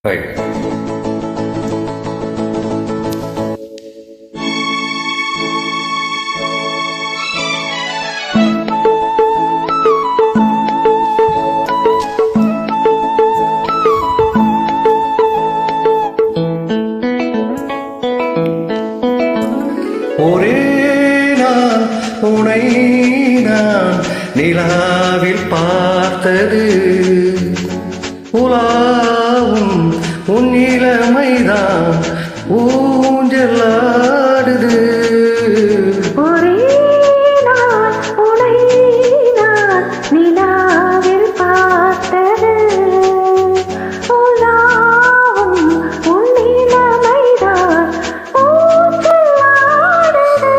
Right. ஒரே நாள் உனை நான் நிலாவில் பார்த்தது, உலாவும் உன் இளமைதான் ஊஞ்சலாடுது. ஒரே நாள் உனை நான் நிலாவில் பார்த்தது, உலாவும் உன் இளமைதான் ஊஞ்சலாடுது.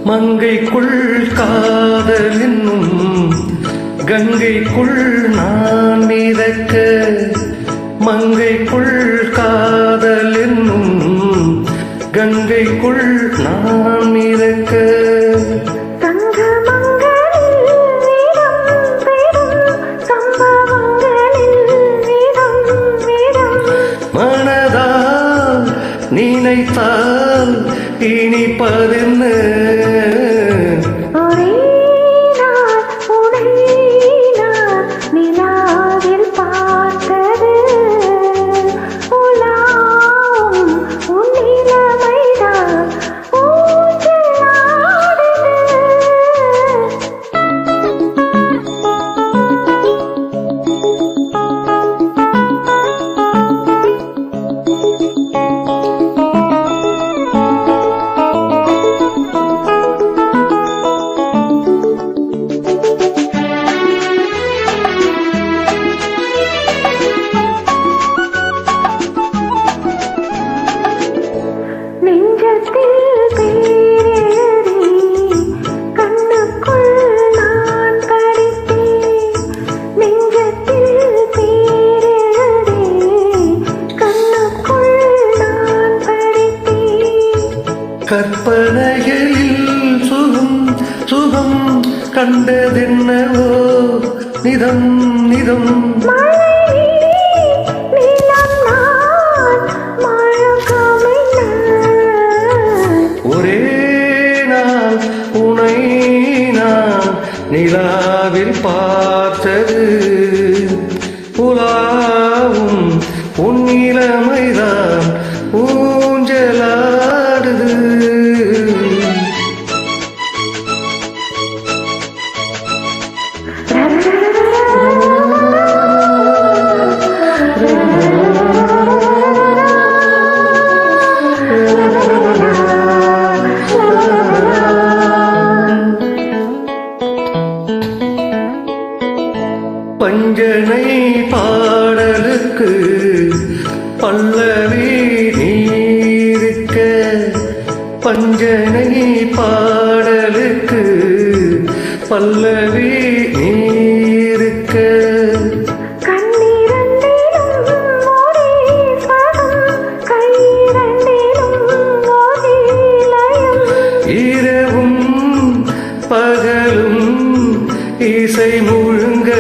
மங்கைக்குள் காதல் என்னும் கங்கைக்குள் நான் மிதக்க, மங்கைக்குள் காதல் என்னும் கங்கைக்குள் நான் மிதக்க. மனதால் நினைத்தால் இனிப்பதென்ன, ஒரே நாள் உனை நான் நிலாவில் பார்த்தது, உலாவும் உன் இளமைதான் ஊஞ்சலாடுது. நெஞ்சத்தில் பேரெழுதி கண்ணுக்குள் நான் படித்தேன், நெஞ்சத்தில் பேரெழுதி கண்ணுக்குள் நான் படித்தேன். கற்பனையில் சுகம் சுகம் கண்டதென்னவோ நிதம் நிதம். ஒரே நாள் உனை நான் நிலாவில் பார்த்தது, உலாவும் உன் இளமைதான் ஊஞ்சலாடுது. பஞ்சனை பாடலுக்கு பல்லவி நீருக்க, பஞ்சனை பாடலுக்கு பல்லவி நீருக்க. இரவும் பகலும் இசை முழுங்க,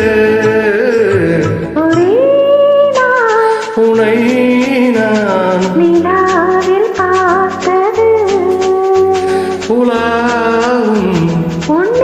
உனை நான் நிலாவில் பார்த்தது, உலாவும் உன்